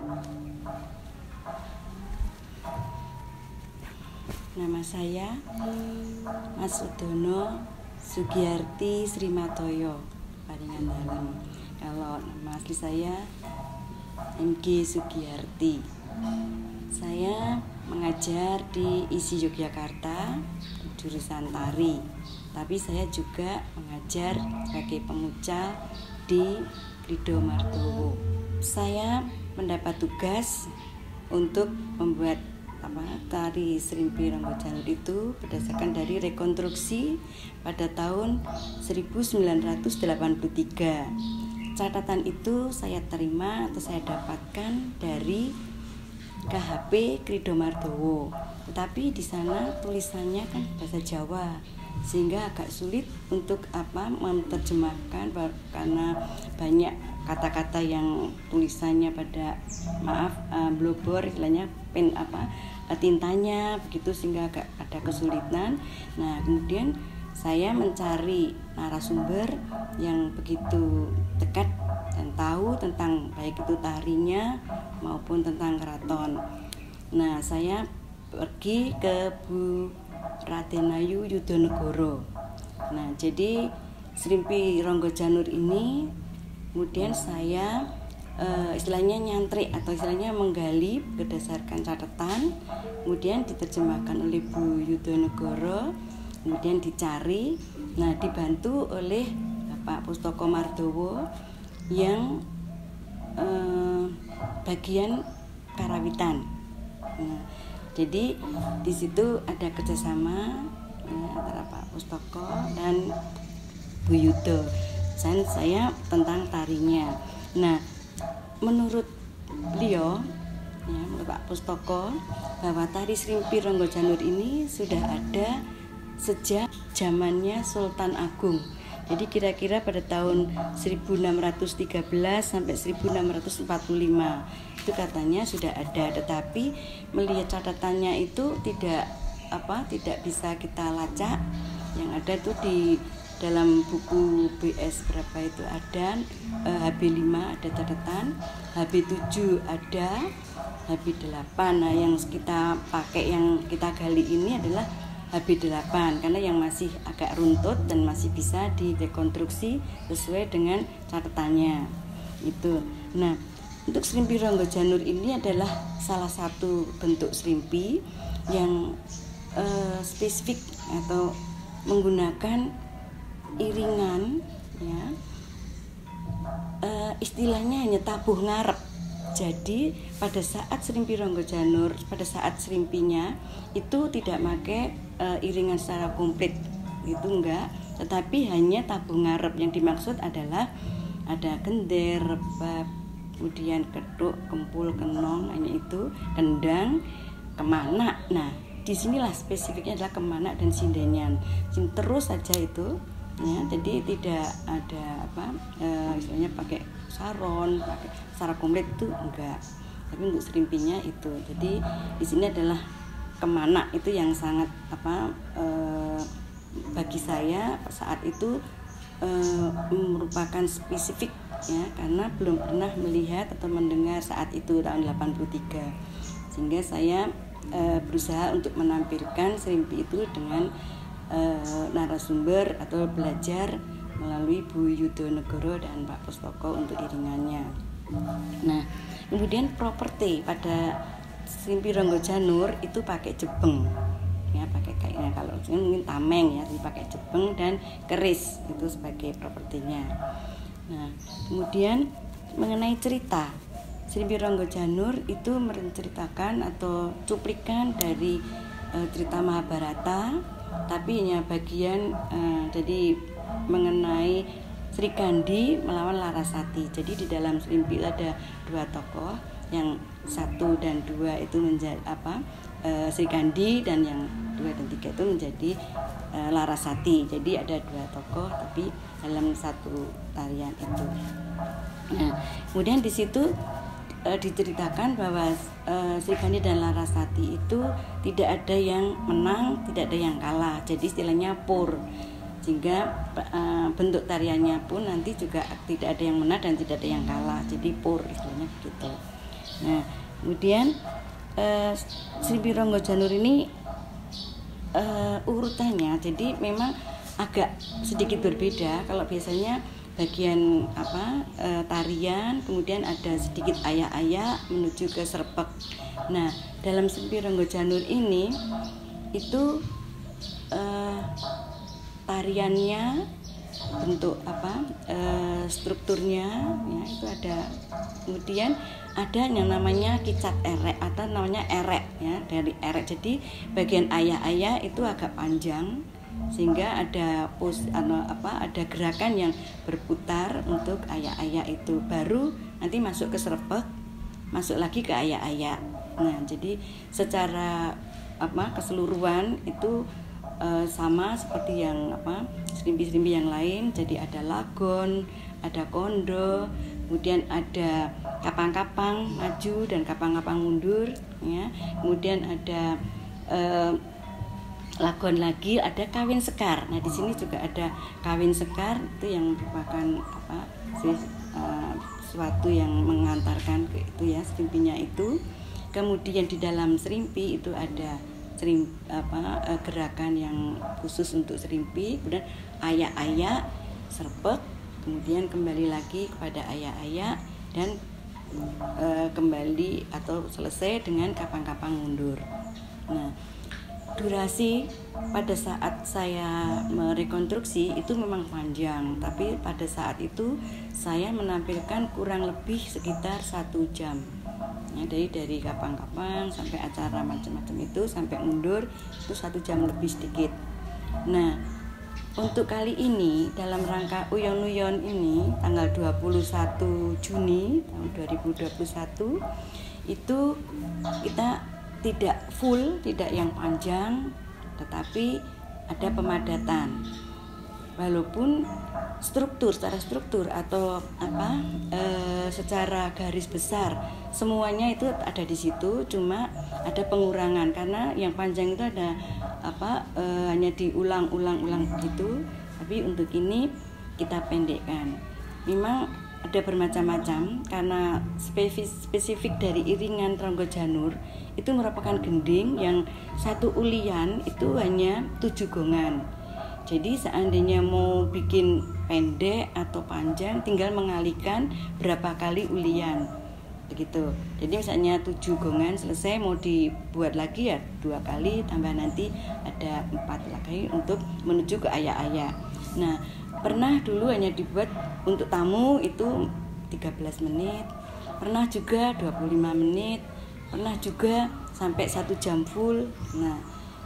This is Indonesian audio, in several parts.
Nama saya Mas Udono Sugiyarti Srimatoyo Paringan Dalem. Kalau nama asli saya MG Sugiyarti. Saya mengajar di ISI Yogyakarta jurusan tari. Tapi saya juga mengajar sebagai pemucal di Krido Martowo. Saya mendapat tugas untuk membuat tari Srimpi Ronggo Janur itu berdasarkan dari rekonstruksi pada tahun 1983. Catatan itu saya terima atau saya dapatkan dari KHP Krido Martowo. Tetapi di sana tulisannya kan bahasa Jawa, sehingga agak sulit untuk menerjemahkan karena banyak kata-kata yang tulisannya pada blobor istilahnya tintanya begitu, sehingga agak ada kesulitan. Nah, kemudian saya mencari narasumber yang begitu dekat dan tahu tentang baik itu tarinya maupun tentang keraton. Nah, saya pergi ke Bu Radenayu Yudonegoro. Nah, jadi Srimpi Ronggo Janur ini kemudian saya istilahnya nyantri atau istilahnya menggali berdasarkan catatan, kemudian diterjemahkan oleh Bu Yudonegoro, kemudian dicari, nah dibantu oleh Bapak Pustoko Mardowo yang bagian Karawitan. Nah, jadi di situ ada kerjasama antara Pak Pustoko dan Bu Yudo dan saya tentang tarinya. Nah, menurut beliau, menurut Pak Pustoko, bahwa tari Srimpi Ronggo Janur ini sudah ada sejak zamannya Sultan Agung. Jadi kira-kira pada tahun 1613 sampai 1645 itu katanya sudah ada, tetapi melihat catatannya itu tidak bisa kita lacak. Yang ada itu di dalam buku BS berapa itu ada HB5 ada catatan, HB7 ada, HB8. Nah, yang kita pakai, yang kita gali ini adalah HB8 karena yang masih agak runtut dan masih bisa direkonstruksi sesuai dengan catatannya itu. Nah, untuk Srimpi Ronggo Janur ini adalah salah satu bentuk Srimpi yang spesifik atau menggunakan iringan, istilahnya hanya tabuh ngarep. Jadi pada saat Srimpi Ronggo Janur, pada saat Srimpinya itu tidak pakai iringan secara komplit, itu enggak, tetapi hanya tabuh ngarep. Yang dimaksud adalah ada gender, rebab, kemudian ketuk, kempul, kenong, hanya itu, kendang, kemana. Nah, disinilah spesifiknya adalah kemana dan sindenyan. Terus saja itu. Jadi tidak ada istilahnya pakai saron, pakai secara komplit itu enggak. Tapi untuk Srimpinya itu. Jadi di sini adalah kemana itu yang sangat bagi saya saat itu merupakan spesifik karena belum pernah melihat atau mendengar saat itu tahun 83. Sehingga saya berusaha untuk menampilkan Srimpi itu dengan narasumber atau belajar melalui Bu Yudonegoro dan Pak Pustoko untuk iringannya. Nah, kemudian properti pada Srimpi Ronggo Janur itu pakai jebeng, pakai kayaknya kalau mungkin tameng dipakai jebeng dan keris itu sebagai propertinya. Nah, kemudian mengenai cerita Srimpi Ronggo Janur itu menceritakan atau cuplikan dari cerita Mahabharata, tapi hanya bagian jadi mengenai Sri Kandi melawan Larasati. Jadi di dalam Srimpi ada dua tokoh, yang 1 dan 2 itu menjadi Sri Kandi, dan yang 2 dan 3 itu menjadi Larasati. Jadi ada dua tokoh tapi dalam satu tarian itu. Nah, kemudian di situ diceritakan bahwa Sri Kandi dan Larasati itu tidak ada yang menang, tidak ada yang kalah. Jadi istilahnya pur. Sehingga bentuk tariannya pun nanti juga tidak ada yang menang dan tidak ada yang kalah. Jadi pur istilahnya begitu. Nah, kemudian Srimpi Ronggo Janur ini urutannya jadi memang agak sedikit berbeda. Kalau biasanya bagian tarian, kemudian ada sedikit ayak-ayak menuju ke serpek. Nah, dalam Srimpi Ronggo Janur ini itu tariannya, bentuk strukturnya ya, itu ada. Kemudian ada yang namanya kicat erek atau namanya erek ya, dari erek. Jadi bagian ayak-ayak itu agak panjang sehingga ada ada gerakan yang berputar untuk ayak-ayak itu. Baru nanti masuk ke serpek, masuk lagi ke ayak-ayak. Nah, jadi secara keseluruhan itu sama seperti yang serimpi-serimpi yang lain. Jadi ada lagon, ada kondo, kemudian ada kapang-kapang maju dan kapang-kapang mundur ya. Kemudian ada lagon lagi, ada kawin sekar. Nah, di sini juga ada kawin sekar, itu yang merupakan sesuatu yang mengantarkan ke itu ya, serimpinya itu. Kemudian di dalam serimpi itu ada gerakan yang khusus untuk serimpi, kemudian ayak-ayak, serpek, kemudian kembali lagi kepada ayak-ayak dan kembali atau selesai dengan kapang-kapang mundur. Nah, durasi pada saat saya merekonstruksi itu memang panjang, tapi pada saat itu saya menampilkan kurang lebih sekitar 1 jam. Ya, dari kapang-kapang sampai acara macam-macam itu sampai mundur itu 1 jam lebih sedikit. Nah, untuk kali ini dalam rangka Uyon-Uyon ini tanggal 21 Juni tahun 2021 itu kita tidak full, tidak yang panjang, tetapi ada pemadatan. Walaupun secara struktur atau secara garis besar semuanya itu ada di situ, cuma ada pengurangan karena yang panjang itu ada hanya diulang-ulang begitu, tapi untuk ini kita pendekkan. Memang ada bermacam-macam karena spesifik dari iringan Ronggo Janur itu merupakan gending yang satu ulian itu hanya 7 gongan. Jadi seandainya mau bikin pendek atau panjang tinggal mengalihkan berapa kali ulian begitu. Jadi misalnya 7 gongan selesai, mau dibuat lagi ya 2 kali, tambah nanti ada 4 lagi untuk menuju ke ayak-ayak. Nah, pernah dulu hanya dibuat untuk tamu itu 13 menit, pernah juga 25 menit, pernah juga sampai 1 jam full. Nah,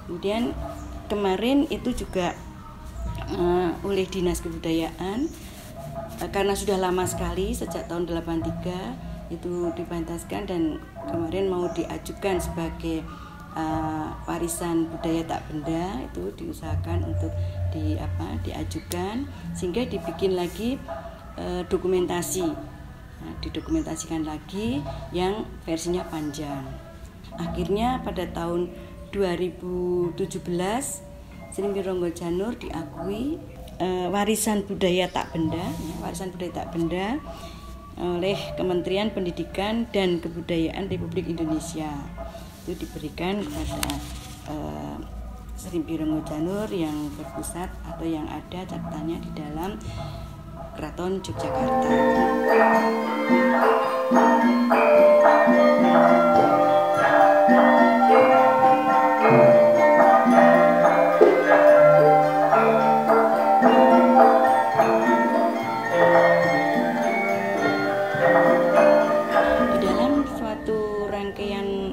kemudian kemarin itu juga oleh Dinas Kebudayaan karena sudah lama sekali sejak tahun 83 itu dipentaskan dan kemarin mau diajukan sebagai warisan budaya tak benda, itu diusahakan untuk diajukan sehingga dibikin lagi dokumentasi. Nah, didokumentasikan lagi yang versinya panjang. Akhirnya pada tahun 2017 Srimpi Ronggo Janur diakui warisan budaya tak benda, ya, warisan budaya tak benda oleh Kementerian Pendidikan dan Kebudayaan Republik Indonesia. Itu diberikan kepada Srimpi Ronggo Janur yang berpusat atau yang ada catatannya di dalam Keraton Yogyakarta.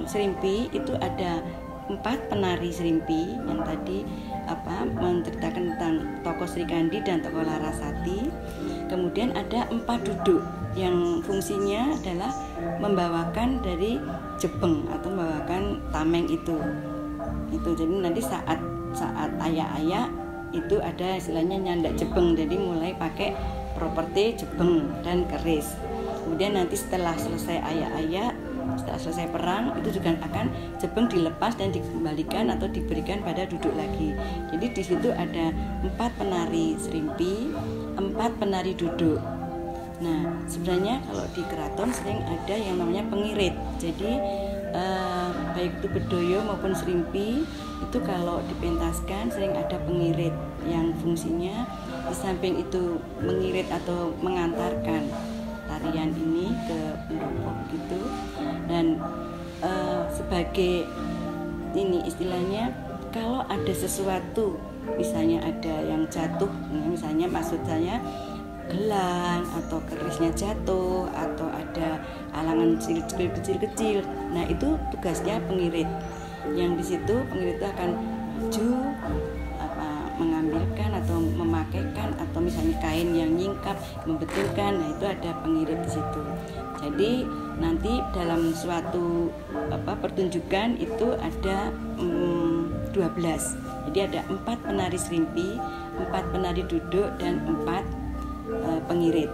Serimpi itu ada 4 penari serimpi yang tadi menceritakan tentang tokoh Sri Kandi dan tokoh Larasati. Kemudian ada 4 duduk yang fungsinya adalah membawakan dari jebeng atau membawakan tameng itu. Jadi nanti saat ayak-ayak itu ada istilahnya nyandak jebeng, jadi mulai pakai properti jebeng dan keris. Kemudian nanti setelah selesai ayak-ayak, setelah selesai perang itu juga akan jebeng dilepas dan dikembalikan atau diberikan pada duduk lagi. Jadi di situ ada 4 penari serimpi, 4 penari duduk. Nah, sebenarnya kalau di keraton sering ada yang namanya pengirit. Jadi baik itu bedoyo maupun serimpi itu kalau dipentaskan sering ada pengirit yang fungsinya di samping itu mengirit atau mengantarkan tarian ini ke pendopo gitu, dan sebagai ini istilahnya kalau ada sesuatu misalnya ada yang jatuh, misalnya maksud saya gelang atau kerisnya jatuh atau ada alangan kecil-kecil. Nah, itu tugasnya pengirit. Yang di situ pengirit itu akan maju mengambilkan atau memakaikan atau misalnya kain yang nyingkap membetulkan. Nah, itu ada pengirit di situ. Jadi nanti dalam suatu pertunjukan itu ada 12. Jadi ada 4 penari serimpi, 4 penari duduk dan 4 pengirit.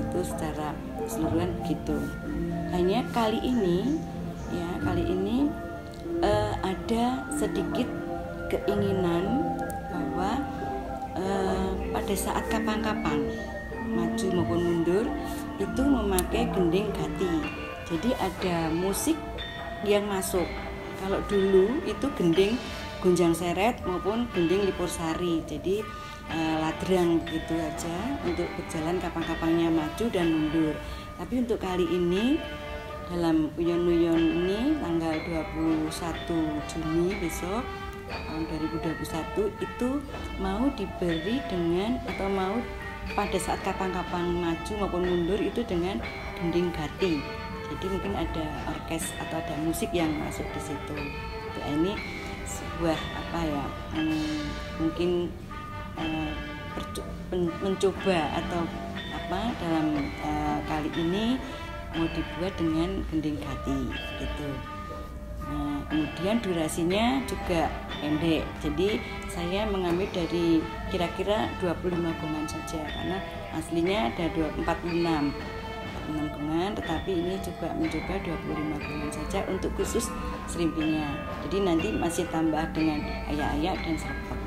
Itu secara keseluruhan begitu. Hanya kali ini ada sedikit keinginan bahwa pada saat kapang-kapang maju maupun mundur itu memakai gending gati. Jadi ada musik yang masuk. Kalau dulu itu gending gunjang seret maupun gending lipur sari. Jadi ladrang gitu aja untuk berjalan kapang-kapangnya maju dan mundur. Tapi untuk kali ini dalam uyon-uyon ini tanggal 21 Juni besok tahun 2021 itu mau diberi dengan atau mau pada saat kapang-kapang maju maupun mundur itu dengan gending gati. Jadi mungkin ada orkes atau ada musik yang masuk di situ. Ini sebuah mungkin mencoba atau dalam kali ini mau dibuat dengan gending gati gitu. Nah, kemudian durasinya juga pendek. Jadi saya mengambil dari kira-kira 25 gongan saja karena aslinya ada 46 gongan, tetapi ini coba mencoba 25 gongan saja untuk khusus serimpinya. Jadi nanti masih tambah dengan ayak-ayak dan serpek.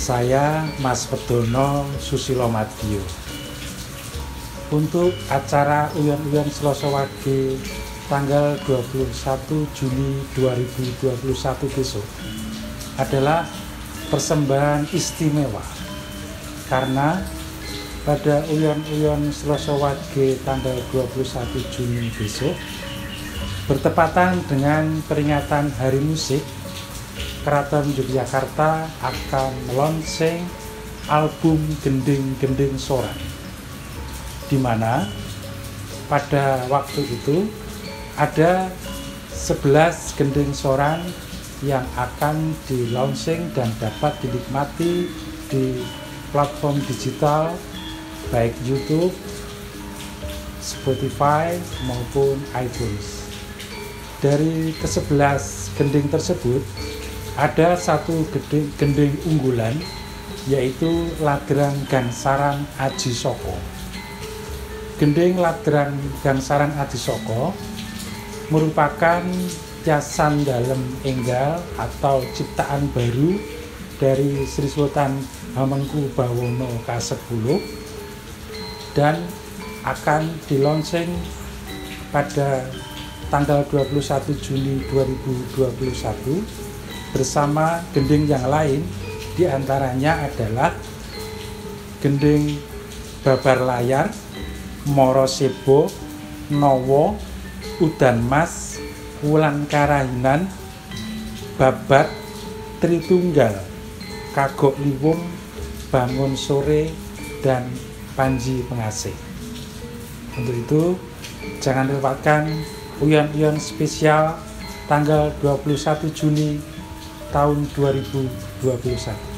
Saya Mas Pedono Susilo Madyo. Untuk acara Uyon-Uyon Slasa Wage tanggal 21 Juni 2021 besok adalah persembahan istimewa karena pada Uyon-Uyon Slasa Wage tanggal 21 Juni besok bertepatan dengan peringatan Hari Musik, Keraton Yogyakarta akan melaunching album Gending-Gending Soran, di mana pada waktu itu ada 11 gending soran yang akan di-launching dan dapat dinikmati di platform digital baik YouTube, Spotify maupun iTunes. Dari ke-11 gending tersebut ada satu gending unggulan, yaitu Ladrang Gangsaran Aji Soko. Gending Ladrang Gangsaran Aji Soko merupakan hiasan dalem enggal atau ciptaan baru dari Sri Sultan Hamengkubuwono ke-10 dan akan di-launching pada tanggal 21 Juni 2021 bersama gending yang lain, diantaranya adalah gending Babar Layar, Moro Sebo, Nowo, Udan Mas, Wulan Karahinan, Babat, Tritunggal, Kagok Liwung, Bangun Sore, dan Panji Pengasih. Untuk itu, jangan lewatkan Uyon-Uyon spesial tanggal 21 Juni tahun 2021.